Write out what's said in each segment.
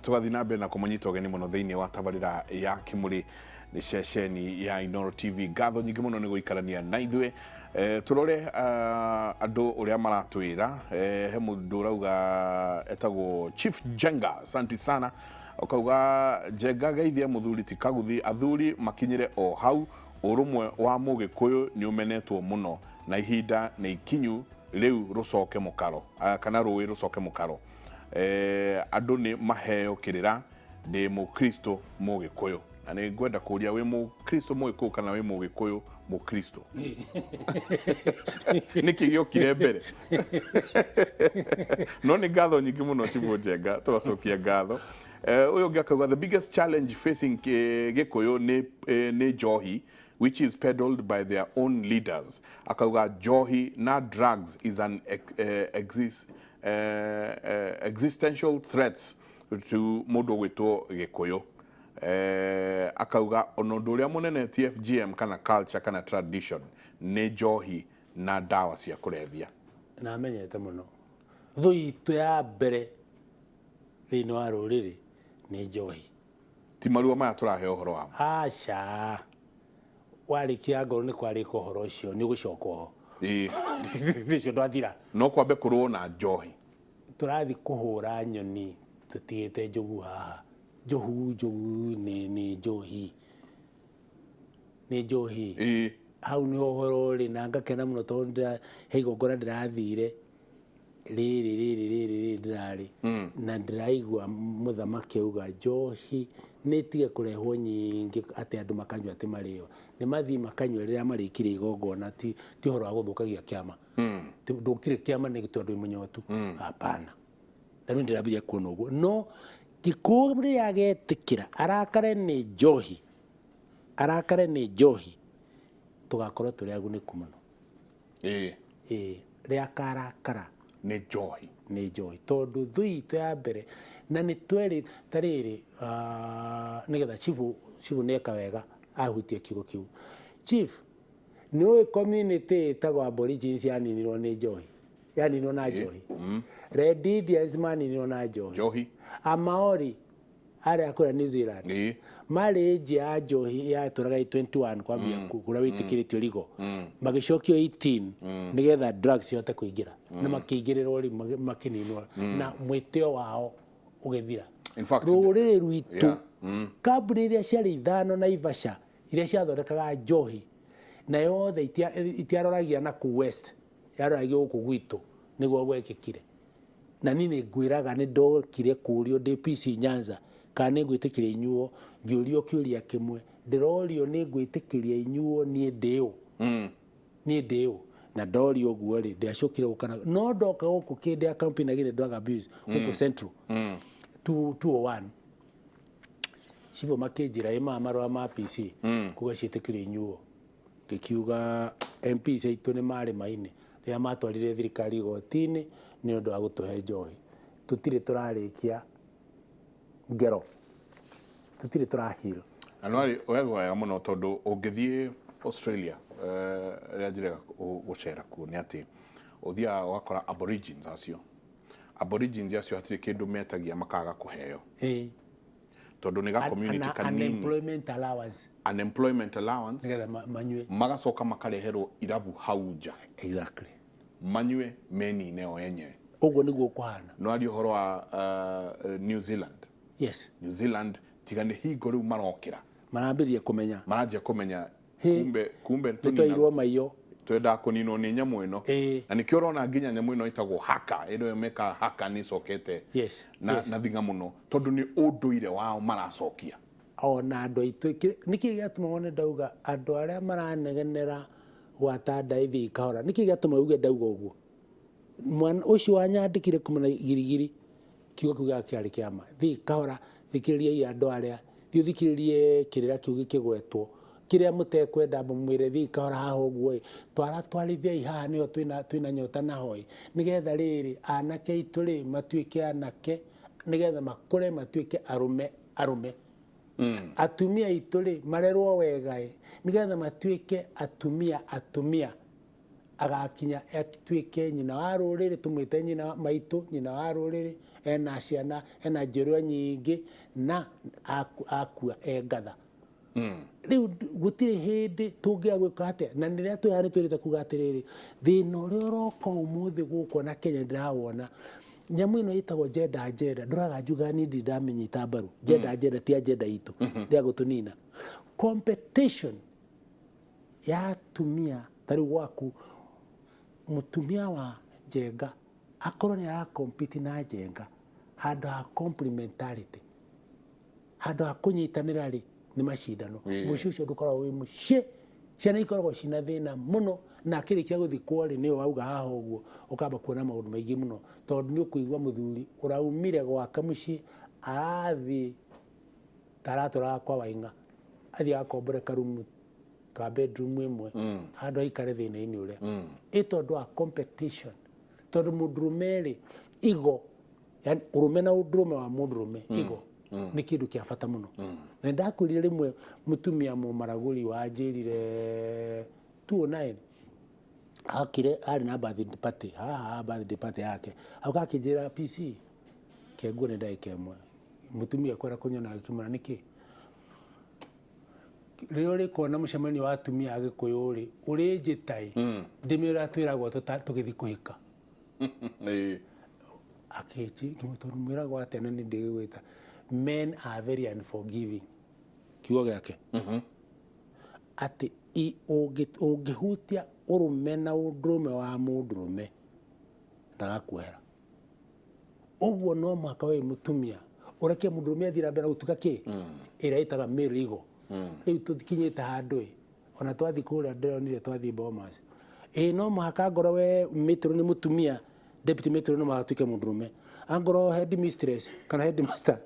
tugathi na mbere na kumanyita ugeni muno thiini wa tabarira ya Kimuri ni ceceni ya Inooro TV. Ngatho nyingi muno ni guikarania na ithue turore andu uria maratwira he mundu urauga etagwo Chief Jenga. Asante sana. Ukauga Jenga geithia muthuri ti kaguthi, athuri makinyire o hau, urumwe wa mugikuyu ni umenetwo muno na ihinda ni ikinyu riu rucoke mukaro kana ruwi rucoke mukaro. Andu ni maheo kirira ni mukristo mugikuyu, na ni ngwenda kuria wi mukristo mugikuyu kana wi mugikuyu mukristo niki giokire mbere no ni ngatho nyingi muno Chifu Jenga, turacokia ngatho. Uyo ngakauga the biggest challenge facing gikuyu ni njohi, which is peddled by their own leaders. Akauga njohi na drugs is an existential threats to mundu witwo gikuyu. Akauga onondu uria munene TFGM kana culture kana tradition ni njohi na dawa cia kulevya. Na amenyete muno thui tu ya mbere thiini wa ruriri ni njohi, ti marua maya turahe uhoro wamo. Aca warikia ngoro ni kwarika uhoro ucio ni gucoka ho bicio ndwathira no kwambe kurwo na njohi. Turathi kuhura nyoni tutigite njogu haha. Njogu ni njohi, ni njohi. Hau ni uhoro ri na ngakena muno tondu he igongona ndirathire riri ndirari na ndiraigua muthamaki auga njohi ni tige kurehwo nyingi ati andu makanywa ati mario, ni mathi makanywa riria marikire igongona, ti uhoro wa guthukagia kiama. Ndukire kiama ni gitondu munyotu, hapana. Na ndio ndirabia kuona uguo no gikuri yagetikira arakare ni njohi, arakare ni njohi tugakorwo turi aguniku muno. Ria karakara ni njohi tondu thui tu ya mbere na ni tweri tariri nigetha Chifu neka wega ahutie kiugo kiu. Chief no community tagwa aborigines yaninirwo ni njohi, yaninirwo na njohi. Red Indians maninirwo na njohi. Amaori aria akura New Zealand mari njia njohi ya turaga 21 kwambia kura witikiritio rigo magicokio 18 nigetha drugs yote kuingira na makiingirirwo ri makininwa na mwitio wao ugethira. In fact ruriri rwitu kambuni iria ciari ithano na Ivasha iria ciathondekaga njohi na yothe itiaroragia na ku west, yaroragia guku gwitu niguo gwekikire. Na nini ngwiraga ni ndokire kurio DPC Nyanza kana ni ngwitikiria inyuo, ngiurio kiuria kimwe ndirorio ni ngwitikiria inyuo ni ndio ni ndio na ndorio guo ri ndiacokire gukana no ndoka guku kindi ya campaign agire drug abuse guku Central 201 Chifu makinjira ima marwa ma PC kuga ciitikiria inyuo gikiuga MP caitu ni mari maine ria matwarire thirikari igotini ni undu wa gutuhe njohi. Tutire turarikia ngero, tutire turahiro. Anwari wega muno tondu ungithie Australia ria njire gucera ku ni ati uthia wakora aborigines acio hatire kindu metagia makaga kuheo tondu ni ga community kanini. Unemployment allowance nigera manywe magacoka makareherwo irabu hauja manywe meni neo yenyewe uguo niguo kuhana. No ari uhoro wa New Zealand. Yes, New Zealand tigane hingo riu marokira marambirie kumenya kumbe nitoirwo maiyo twenda kunino ni nyamu ino na nikio urona nginya nyamu ino itagwo haka ino meka haka ni sokete na thinga muno tondu ni unduire wao maracokia ona andu aitu niki giatuma wone ndauga andu aria maranegenera gwata ndaithi ikahora niki giatuma uge ndauga uguo mwana ucio wanyandikire kumana girigiri kiugo kiuga kiari kiama thi kahora thikiriria andu aria thi thikiririe kirira kiugo kigwetwo kiria mutekwenda mwire thi kahora haho uguo twarithia ihaha nio twina nyota na hoi nigetha riri anake ituri matuike anake nigetha makure matuike arume atumia ituri marerwo wega nigetha matuike atumia agakinya atuike nyina wa ruriri tumwite nyina maitu nyina wa ruriri ena ciana ena njirwa nyingi na akua engatha riu gutire hindi tungia gwika atia na niria tuyari twirite kuga atiriri thina uria uroka umuthi guko na Kenya ndirawona nyamu ino itagwo gender nduraga njuga ni ndamenyita mbaru gender ti agenda itu ndia gutunina competition ya tumia tari waku mutumia wa jenga akorwo ni ara compete na jenga handu ha complementarity handu ha kunyitanira ri ni macindano mucio ucio ndukoragwo wi mucie ciana ikoragwo cina thina muno na kirikia guthi kwori ni wauga haha uguo ukamba kuona maundu maingi muno tondu ni ukuigwa muthuri uraumire gwaka mucie athi taratora kwa wainga athi akombore karumu ka bedroom imwe handu aikare thina-ini uria itondu wa competition tondu mundurumeri igo yani urume na undurume wa mundurume igo ni kindu kia bata muno na ndakwirire rimwe mutumia mumaraguri wanjirire 209 akire ari na birthday party yake akakijira PC kenguo ni ndaike mwe mutumia kwera kunyona akimura niki rio rikona mucemanio wa atumia agikuyu ri uri njitai ndimira twiragwo tugithi kuhika akiji kimutumira gwa tena ni ndigwita men are very unforgiving kiugo giake ati ungihutia urume na undurume wa mundurume ndagakwera uguo no mwaka we mutumia ureke mundurume athira mbere gutuka ki iraitaga mirigo riu tuthikinyite handu ona twathi kuria ndionire twathi Bomas no mwaka ngoro we metro ni mutumia deputy metro no mwatuike mundurume angoro head mistress kana head master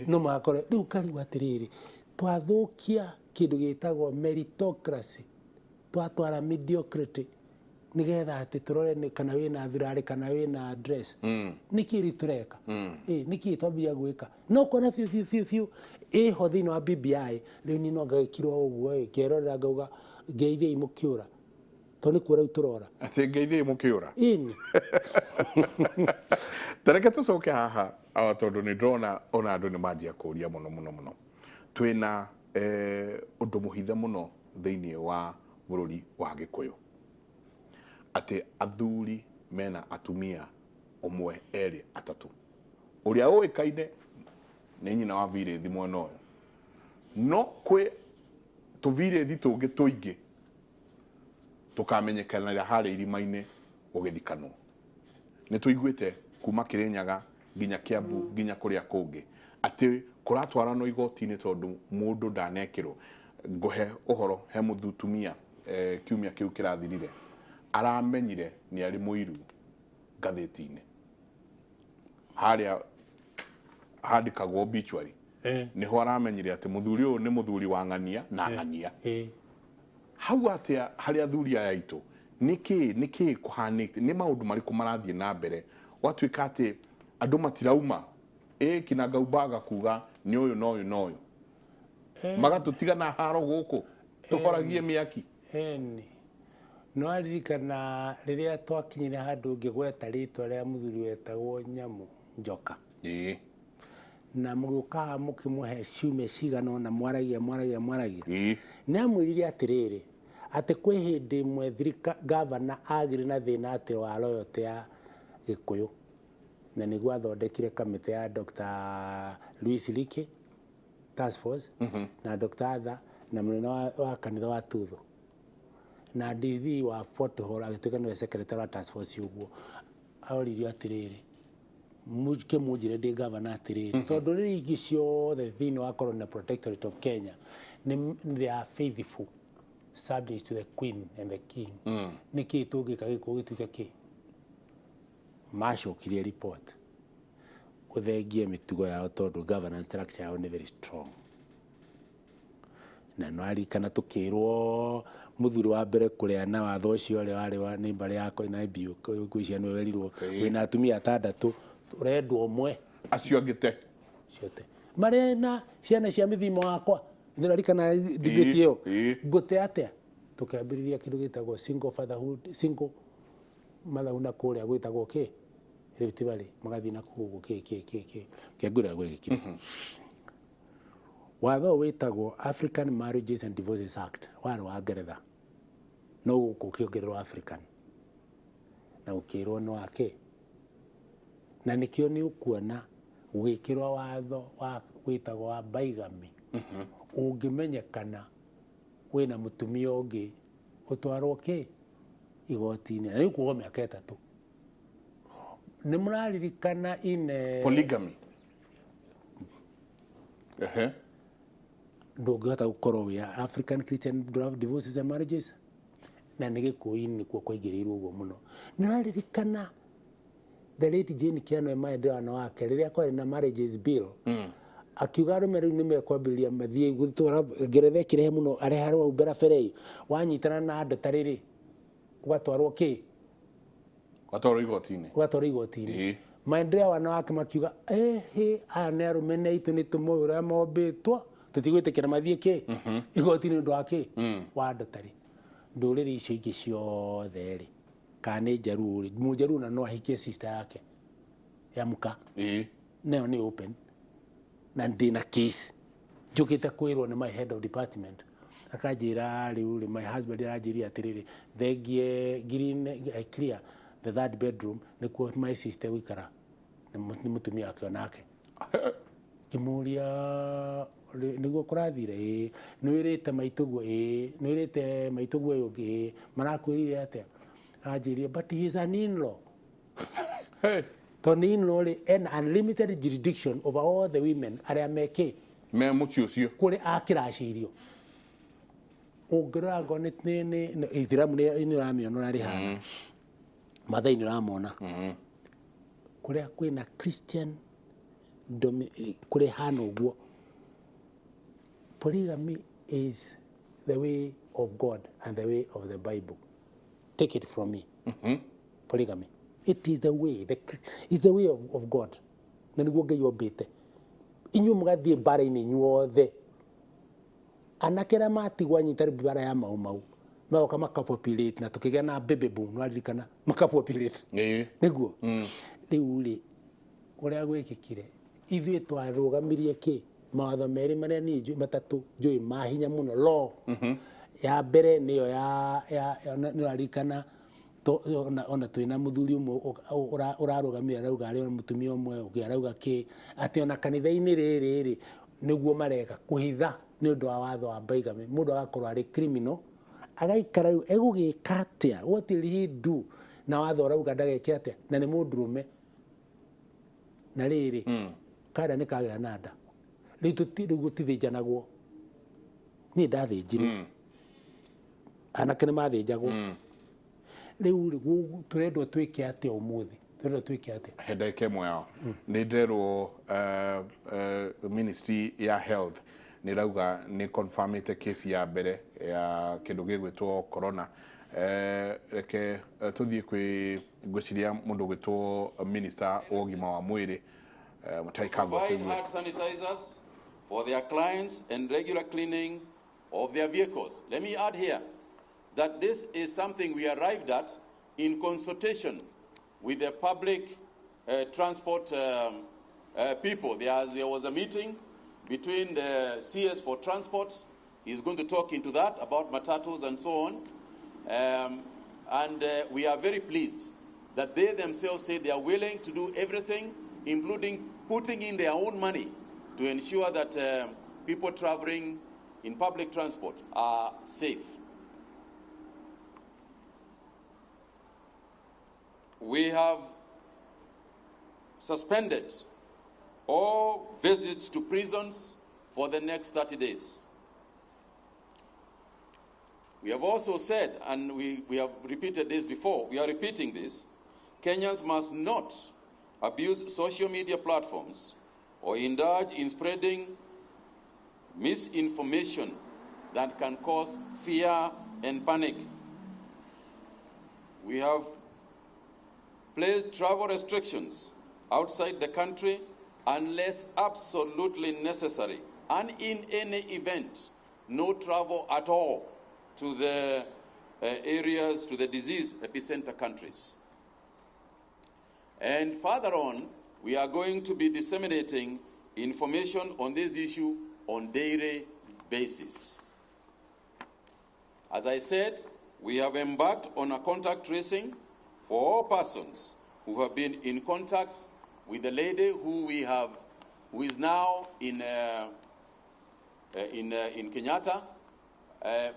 no mwakore riu kari watiriri twathukia kindu gitagwo meritocracy twatwara mediocrity nigetha ati turore ni kana wina thirari kana wina address nikiri tureka niki twambia gwika no kona fiu ho thina wa BBI riu ni no ngagikirwo uguo kerorera ngauga ngeithie imukiura to ni kura uturora ati ngeithie imukiura tareke tucoke haha tondu ni ndrona ona andu ni manjia kuria muno twina undu muhithe muno thiini wa bururi wa Gikuyu ati athuri mena atumia umwe eri atatu uria uikaine ni nyina wa virethi mwena uyu no kwi tuvirethi tungi tuingi tukamenyekanira hari irima-ini ugithikanwo ni tuiguite kuma Kirinyaga nginya Kiambu nginya kuria kungi ati kuratwarano igoti-ini tondu mundu ndanekirwo nguhe uhoro he muthutumia kiumia kiu kirathirire aramenyire ni ari muiru gatheti-ini haria handikagwo obituary niho aramenyire ati muthuri uyu ni muthuri wa ng'ania na ng'ania hau atia haria athuri aya aitu niki kuhanite ni maundu mariku marathie na mbere watuika ati andu matirauma kinanga ubaga kuga ni uyu no uyu magatutiga na haro guku tukoragie miaki no aririkana riria twakinyire handu ngigweta ritwa ria muthuri wetagwo Nyamu Njoka na muguka mukimuhe ciume cigano na mwaragia ni amwirire atiriri ati kwi hindi imwe governor agire na thina ati wa loyalty ya Gikuyu na niguo athondekire kamite ya Dr. Louis Liki task force na Dr. Adha na munene wa kanitha wa Tuthu na DV wa Fort Hall agituika niwe secretary wa task force uguo auririo atiriri mujike mujire ndi governor atiriri tondu riri ingi ciothe thiini wa Colonial Protectorate of Kenya they are faithful subject to the Queen and the King niki tungika Gikuyu gituike ki macokirie report uthengie mitugo yao tondu governance structure yao ni very strong na no arikana tukirwo muthuri wa mbere kureana watho ucio ri wari wa neighbor yako na ibiu kucia no werirwo wina atumia atandatu urendwo umwe acio angite ciote marena ciana cia mithimo wakwa ndirarikana debate iyo ngute atia tukambiriria kindu gitagwo single fatherhood, single motherhood na kuria gwitagwo ki Rift Valley magathi na kugu kiangura gwikire watho witagwo African Marriages and Divorces Act wari wa Ngeretha no gukiongererwo African na ukirwo no ake na nikio ni ukuona gwikirwa watho wa gwitagwo wa baigami ungimenyekana wina mutumia ungi utwarwo ki igoti-ini na ikuo miaka 3 ni muraririkana ine polygamy ndungihota gukorwo wia African Christian Divorces and Marriages na nä gä kå-inä nä kuo kwaingä å guo må no nä raririkana the late Jane Kiano emaendeano wake rä rä a kwarä na marriages bill akiuga arå me rä u nä mekwambä rä ria mathiä gå twara Ngeretha kä rehe må no areharwo au mberaberei wanyitana na andå ta rä rä ũgatwarwo kä ũgatwarwo igoti-inĩ maendeleo wanawake makiuga aya nä arå me nä aitå nä tå moä å rä a mombä two tå tigwä tä kä ra mathiä kä igoti-inĩ å ndå wa kä wa andå tarä ndũrĩrĩ icio ingĩ ciothe rĩ kana nĩ njaruo rĩ mũnjaruo na no ahikie sister yake ya muka nayo nĩ open na ndĩna case njũkĩte kwĩrwo nĩ my head of department akanjĩra rĩu rĩ my husband aranjĩria atĩrĩrĩ thengie green clear the third bedroom nĩkuo my sister gũikara nĩ mũtumia wake onake kĩmũria niguo kurathire nĩ wĩrĩte maitũguo nĩ wĩrĩte maitũguo ũyũ ũngĩ marakwĩrire atĩa anjĩria but he is an in-law tondũ in-law rĩ ena unlimited jurisdiction over all the women arĩa mekĩ me mũciĩ ũcio kũrĩ akĩracirio ũngĩrora ngo nĩ Ithiramu nĩ ũramĩona ũrarĩ hana Maathai nĩ ũramona kũrĩa kwĩna Christian kũrĩ hana ũguo. Polygamy is the way of God and the way of the Bible. Take it from me. Polygamy. It is the way. It's the way of God. Na niguo Ngai ombĩte. Inyuĩ mũgathiĩ mbara-inĩ inyuothe. Anake arĩa matigwo anyita mbara ya mau magoka makapopulate na tũkĩgĩa na baby boom nĩwaririkana makapopulate. Nĩguo. Rĩu rĩ ũrĩa gwĩkĩkire ithuĩ twarũgamirie kĩ mawatho merĩ marĩa niĩ matatũ njũĩ ma hinya mũno law ya mbere nĩyo nĩwaririkana ona twĩna mũthuri ũmwe ũrarũgamire arauga arĩ mũtumia ũmwe ũngĩ arauga kĩ atĩ ona kanitha-inĩ rĩrĩ nĩguo mareka kũhitha nĩ ũndũ wa watho wa baigami mũndũ agakorwo arĩ criminal agaikara rĩu egũgĩka atĩa what will he do na watho ũrauga ndageke atĩa na nĩ mũndũrũme na rĩrĩ kada nĩ kagĩa na nda rĩu gũtithĩnjanagwo niĩ ndathĩnjire anake nĩ mathĩnjagwo rĩu tũrendwo twĩke atĩa ũmũthĩ tũrendwo twĩke atĩa he ndagĩka ĩmwe yao nĩ nderwo ministry ya health nĩ rauga nĩ confirmĩte case ya mbere ya kĩndũ gĩgwĩtwo corona reke tũthiĩ kwĩ ngwĩciria mũndũ gwĩtwo minister wa ũgima wa mwĩrĩ provide hand sanitizers for their clients and regular cleaning of their vehicles. Let me add here that this is something we arrived at in consultation with the public transport people. There was a meeting between the CS for transport. He's going to talk into that about matatus and so on. We are very pleased that they themselves say they are willing to do everything, including putting in their own money to ensure that people traveling in public transport are safe. We have suspended all visits to prisons for the next 30 days. We have also said, and we have repeated this before, we are repeating this, Kenyans must not abuse social media platforms or indulge in spreading misinformation that can cause fear and panic. We have placed travel restrictions outside the country unless absolutely necessary, and in any event, no travel at all to the areas, to the disease epicenter countries. And further on, we are going to be disseminating information on this issue on daily basis. As I said, we have embarked on a contact tracing for all persons who have been in contact with the lady who is now in Kenyatta.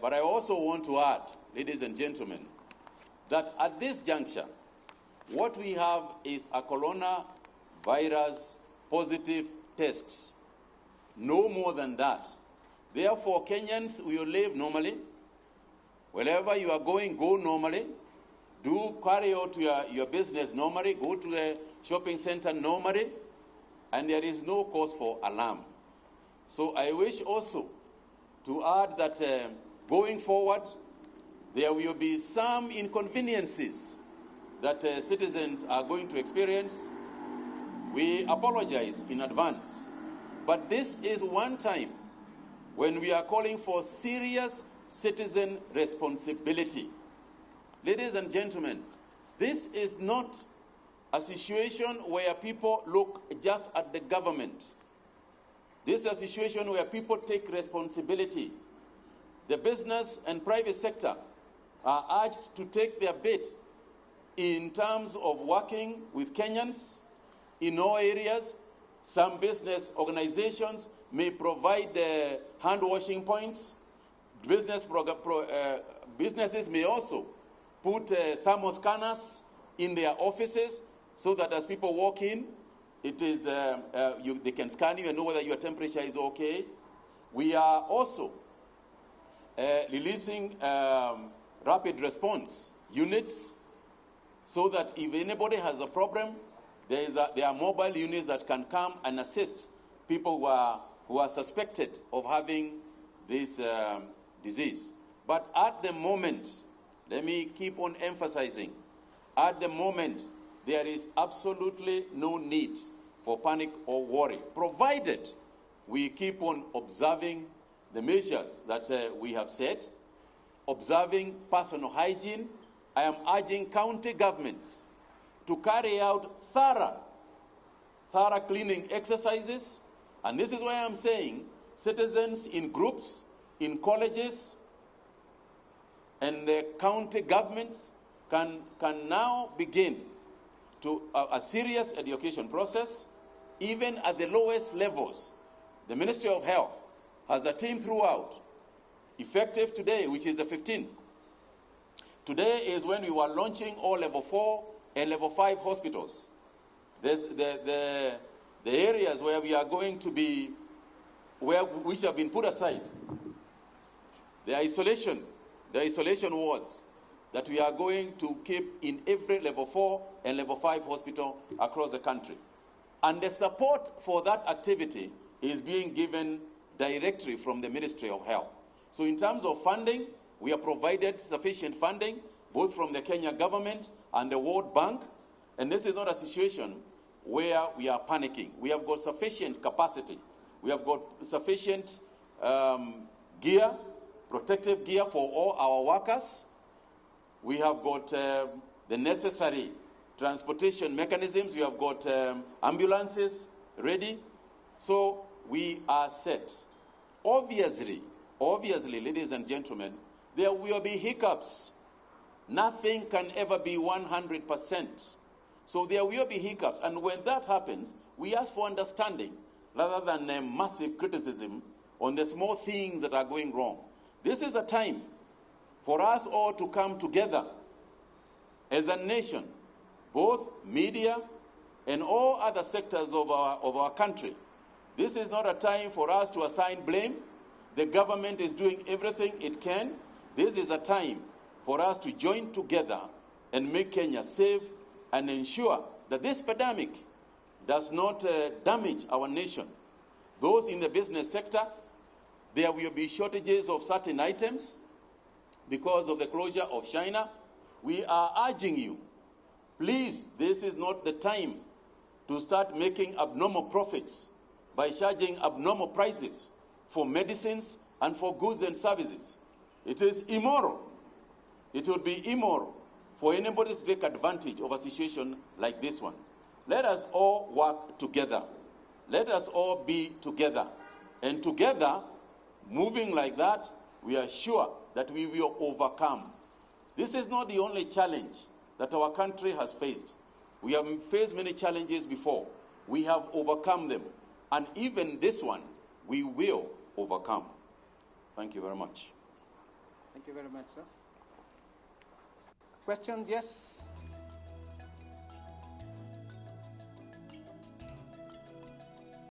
But I also want to add, ladies and gentlemen, that at this juncture, what we have is a coronavirus positive test. No more than that. Therefore, Kenyans will live normally. Wherever you are going, go normally. Do carry out your business normally. Go to the shopping center normally. And there is no cause for alarm. So I wish also to add that going forward, there will be some inconveniences that citizens are going to experience. We apologize in advance. But this is one time when we are calling for serious citizen responsibility. Ladies and gentlemen, this is not a situation where people look just at the government. This is a situation where people take responsibility. The business and private sector are urged to take their bit in terms of working with Kenyans in all areas. Some business organizations may provide hand washing points. Businesses may also put thermal scanners in their offices so that as people walk in, it is, they can scan you and know whether your temperature is okay. We are also releasing rapid response units so that if anybody has a problem, there are mobile units that can come and assist people who are suspected of having this disease. But at the moment, let me keep on emphasizing, at the moment, there is absolutely no need for panic or worry, provided we keep on observing the measures that we have set, observing personal hygiene. I am urging county governments to carry out thorough cleaning exercises. And this is why I'm saying citizens in groups, in colleges, and the county governments can now begin to a serious education process, even at the lowest levels. The Ministry of Health has a team throughout, effective today, which is the 15th. Today is when we were launching all level 4 and level 5 hospitals. There's the areas where we are going to be, which have been put aside, the isolation wards that we are going to keep in every level 4 and level 5 hospital across the country. And the support for that activity is being given directly from the Ministry of Health. So in terms of funding, we have provided sufficient funding, both from the Kenya government and the World Bank. And this is not a situation where we are panicking. We have got sufficient capacity. We have got sufficient gear, protective gear for all our workers. We have got the necessary transportation mechanisms. We have got ambulances ready. So we are set. Obviously, ladies and gentlemen, there will be hiccups. Nothing can ever be 100%. So there will be hiccups. And when that happens, we ask for understanding rather than a massive criticism on the small things that are going wrong. This is a time for us all to come together as a nation, both media and all other sectors of our country. This is not a time for us to assign blame. The government is doing everything it can. This is a time for us to join together and make Kenya safe and ensure that this pandemic does not damage our nation. Those in the business sector, there will be shortages of certain items because of the closure of China. We are urging you, please, this is not the time to start making abnormal profits by charging abnormal prices for medicines and for goods and services. It is immoral. It would be immoral for anybody to take advantage of a situation like this one. Let us all work together. Let us all be together. And together, moving like that, we are sure that we will overcome. This is not the only challenge that our country has faced. We have faced many challenges before. We have overcome them. And even this one, we will overcome. Thank you very much. Thank you very much, sir. Questions? Yes.